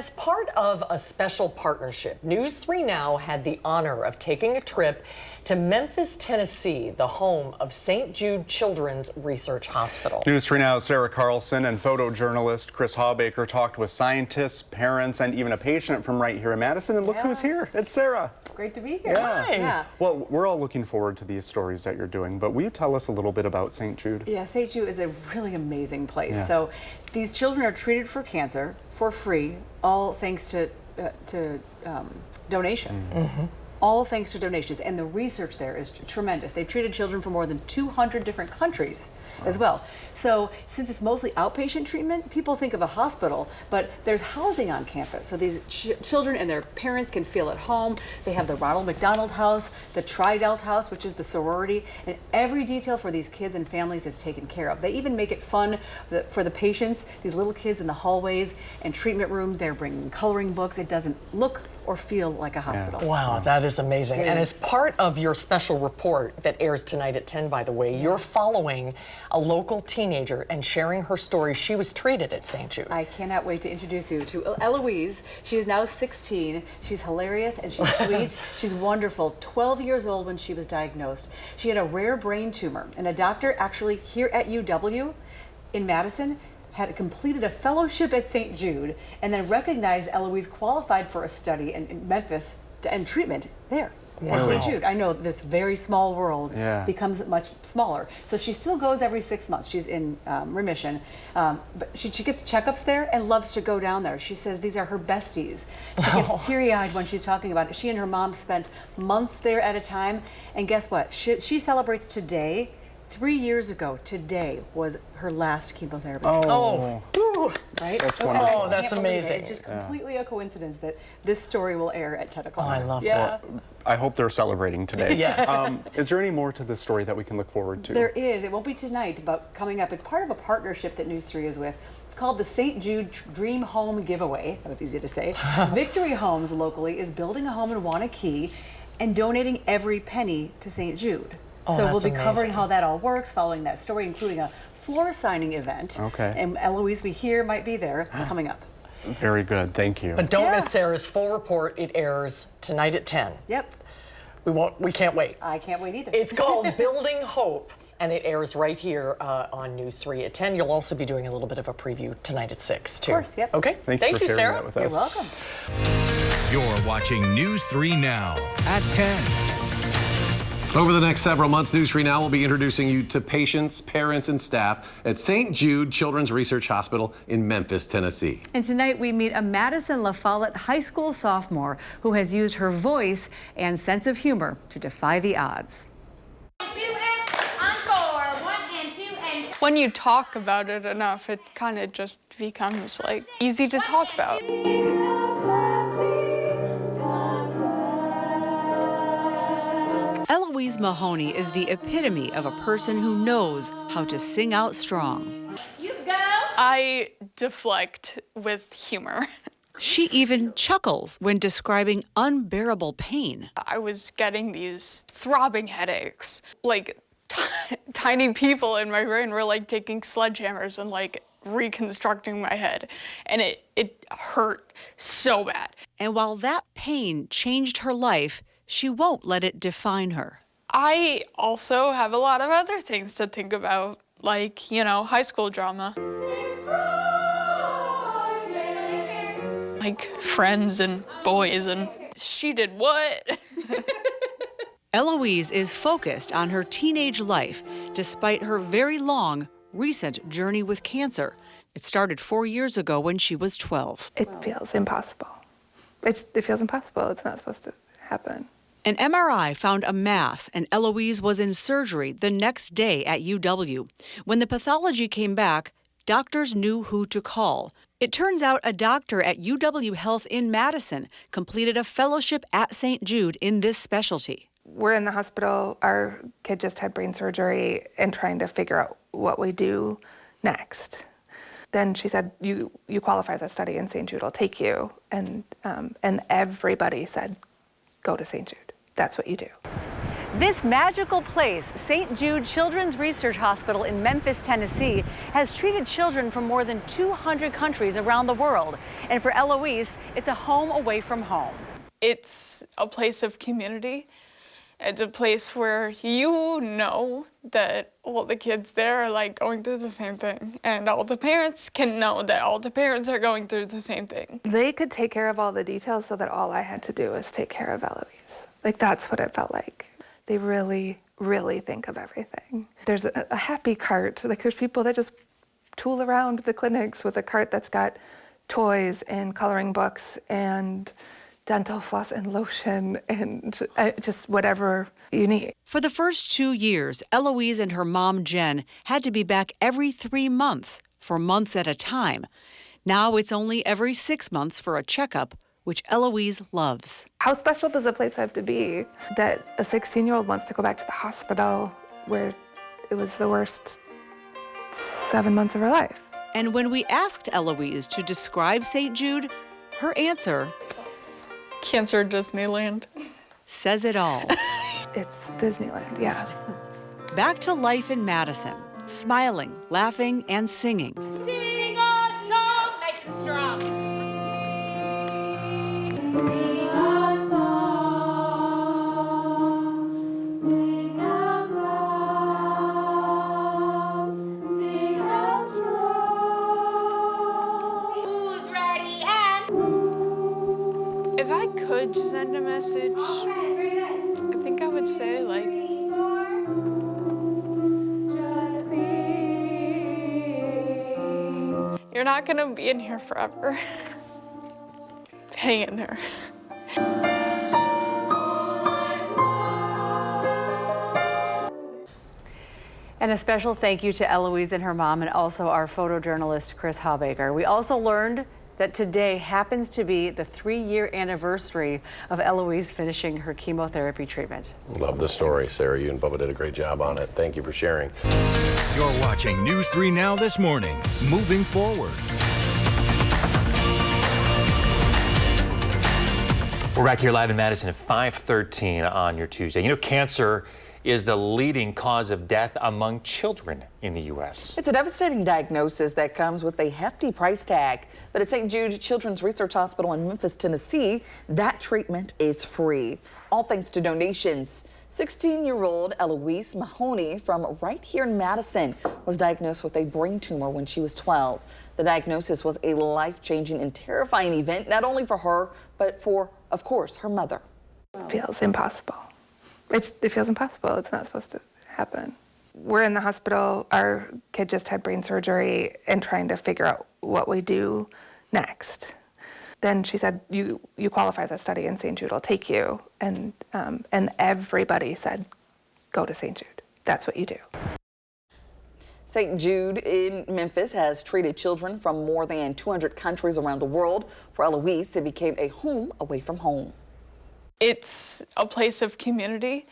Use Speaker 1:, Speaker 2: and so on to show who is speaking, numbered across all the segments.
Speaker 1: As part of a special partnership, News 3 Now had the honor of taking a trip to Memphis, Tennessee, the home of St. Jude Children's Research Hospital.
Speaker 2: News 3 Now's Sarah Carlson and photojournalist Chris Hawbaker talked with scientists, parents, and even a patient from right here in Madison. And look who's here. It's Sarah.
Speaker 3: Great to be here.
Speaker 1: Yeah.
Speaker 2: Well, we're all looking forward to these stories that you're doing, but will you tell us a little bit about St. Jude?
Speaker 3: Yeah, St. Jude is a really amazing place.
Speaker 2: Yeah.
Speaker 3: So these children are treated for cancer for free, all thanks to donations. All thanks to donations, and the research there is tremendous. They've treated children from more than 200 different countries as well. So since it's mostly outpatient treatment, people think of a hospital, but there's housing on campus. So these children and their parents can feel at home. They have the Ronald McDonald House, the Tri-Delt House, which is the sorority, and every detail for these kids and families is taken care of. They even make it fun for the patients, these little kids in the hallways and treatment rooms. They're bringing coloring books. It doesn't look or feel like a hospital.
Speaker 1: Wow, that is amazing. And as part of your special report that airs tonight at 10, by the way, you're following a local teenager and sharing her story. She was treated at St. Jude.
Speaker 3: I cannot wait to introduce you to Eloise. She is now 16. She's hilarious and she's sweet. She's wonderful. 12 years old when she was diagnosed. She had a rare brain tumor, and a doctor actually here at UW in Madison had completed a fellowship at St. Jude and then recognized Eloise qualified for a study in Memphis and treatment there at St. Jude. I know this very small world becomes much smaller. So she still goes every 6 months. She's in remission. But she gets checkups there and loves to go down there. She says these are her besties. She gets teary-eyed when she's talking about it. She and her mom spent months there at a time. And guess what? She celebrates today. 3 years ago, today was her last chemotherapy. Right?
Speaker 2: That's wonderful.
Speaker 1: Oh, that's amazing.
Speaker 3: It's just completely a coincidence that this story will air at 10 o'clock.
Speaker 1: Oh, I love that.
Speaker 2: I hope they're celebrating today.
Speaker 1: Yes.
Speaker 2: Is there any more to this story that we can look forward to?
Speaker 3: There is. It won't be tonight, but coming up. It's part of a partnership that News 3 is with. It's called the St. Jude Dream Home Giveaway. That was easy to say. Victory Homes locally is building a home in Wanakee and donating every penny to St. Jude.
Speaker 1: Oh,
Speaker 3: so we'll be
Speaker 1: that's
Speaker 3: covering
Speaker 1: amazing.
Speaker 3: how that all works, following that story, including a floor signing event.
Speaker 2: Okay.
Speaker 3: And Eloise, we hear, might be there coming up.
Speaker 2: Very good. Thank you.
Speaker 1: But don't miss Sarah's full report. It airs tonight at 10.
Speaker 3: Yep.
Speaker 1: We can't wait.
Speaker 3: I can't wait either.
Speaker 1: It's called Building Hope, and it airs right here on News 3 at 10. You'll also be doing a little bit of a preview tonight at 6, too.
Speaker 3: Of course, yep.
Speaker 1: Okay.
Speaker 2: Thank you for sharing
Speaker 1: Sarah.
Speaker 2: that with us.
Speaker 3: You're welcome.
Speaker 4: You're watching News 3 Now at 10.
Speaker 5: Over the next several months, News 3 Now will be introducing you to patients, parents, and staff at St. Jude Children's Research Hospital in Memphis, Tennessee.
Speaker 3: And tonight we meet a Madison La Follette High School sophomore who has used her voice and sense of humor to defy the odds.
Speaker 6: When you talk about it enough, it kind of just becomes like easy to talk about.
Speaker 3: Eloise Mahoney is the epitome of a person who knows how to sing out strong.
Speaker 6: I deflect with humor.
Speaker 3: She even chuckles when describing unbearable pain.
Speaker 6: I was getting these throbbing headaches. Like tiny people in my brain were like taking sledgehammers and like reconstructing my head. And it hurt so bad.
Speaker 3: And while that pain changed her life, she won't let it define her.
Speaker 6: I also have a lot of other things to think about, like, high school drama. Like friends and boys and she did what?
Speaker 3: Eloise is focused on her teenage life despite her very long, recent journey with cancer. It started 4 years ago when she was 12.
Speaker 7: It feels impossible. It feels impossible. It's not supposed to happen.
Speaker 3: An MRI found a mass, and Eloise was in surgery the next day at UW. When the pathology came back, doctors knew who to call. It turns out a doctor at UW Health in Madison completed a fellowship at St. Jude in this specialty.
Speaker 7: We're in the hospital. Our kid just had brain surgery and trying to figure out what we do next. Then she said, you qualify for the study in St. Jude, I'll take you. And everybody said, go to St. Jude. That's what you do.
Speaker 3: This magical place, St. Jude Children's Research Hospital in Memphis, Tennessee, has treated children from more than 200 countries around the world. And for Eloise, it's a home away from home.
Speaker 6: It's a place of community. It's a place where you know that all the kids there are like going through the same thing, and all the parents can know that all the parents are going through the same thing.
Speaker 7: They could take care of all the details so that all I had to do was take care of Eloise. Like, that's what it felt like. They really, really think of everything. There's a happy cart. Like, there's people that just tool around the clinics with a cart that's got toys and coloring books and dental floss and lotion and just whatever you need.
Speaker 3: For the first 2 years, Eloise and her mom, Jen, had to be back every 3 months for months at a time. Now it's only every 6 months for a checkup, which Eloise loves.
Speaker 7: How special does a place have to be that a 16-year-old wants to go back to the hospital where it was the worst 7 months of her life?
Speaker 3: And when we asked Eloise to describe St. Jude, her answer
Speaker 6: Cancer Disneyland.
Speaker 3: says it all.
Speaker 7: It's Disneyland, yeah.
Speaker 3: Back to life in Madison, smiling, laughing, and singing.
Speaker 8: Sing a song nice and strong. Sing a song. Sing out loud. Sing out strong. Who's ready and
Speaker 6: If I could send a message,
Speaker 8: okay, very good.
Speaker 6: I think I would say like,
Speaker 8: Just sing.
Speaker 6: you're not gonna be in here forever. Hang in there.
Speaker 3: And a special thank you to Eloise and her mom, and also our photojournalist, Chris Hawbaker. We also learned that today happens to be the 3-year anniversary of Eloise finishing her chemotherapy treatment.
Speaker 5: Love the story, Sarah. You and Bubba did a great job on it. Thank you for sharing.
Speaker 4: You're watching News 3 Now this morning. Moving forward.
Speaker 9: We're back here live in Madison at 5:13 on your Tuesday. You know, cancer is the leading cause of death among children in the U.S.
Speaker 10: It's a devastating diagnosis that comes with a hefty price tag. But at St. Jude Children's Research Hospital in Memphis, Tennessee, that treatment is free, all thanks to donations. 16-year-old Eloise Mahoney from right here in Madison was diagnosed with a brain tumor when she was 12. The diagnosis was a life-changing and terrifying event, not only for her, but for, of course, her mother.
Speaker 7: It feels impossible. It feels impossible. It's not supposed to happen. We're in the hospital. Our kid just had brain surgery and trying to figure out what we do next. Then she said, you qualify for the study in St. Jude. I'll take you. And everybody said, go to St. Jude. That's what you do.
Speaker 10: St. Jude in Memphis has treated children from more than 200 countries around the world. For Eloise, it became a home away from home.
Speaker 6: It's a place of community.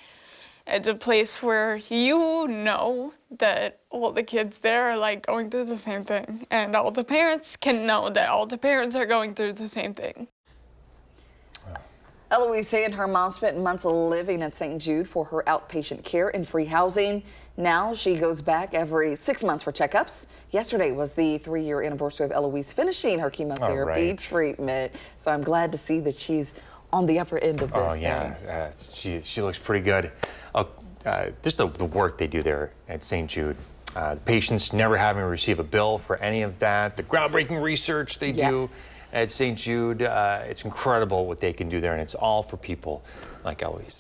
Speaker 6: It's a place where you know that all the kids there are like going through the same thing, and all the parents can know that all the parents are going through the same thing.
Speaker 10: Eloise and her mom spent months living at St. Jude for her outpatient care and free housing. Now she goes back every 6 months for checkups. Yesterday was the 3-year anniversary of Eloise finishing her chemotherapy treatment. So I'm glad to see that she's on the upper end of this.
Speaker 9: Oh yeah, she looks pretty good. Just the work they do there at St. Jude. Patients never having to receive a bill for any of that. The groundbreaking research they do at St. Jude. It's incredible what they can do there, and it's all for people like Eloise.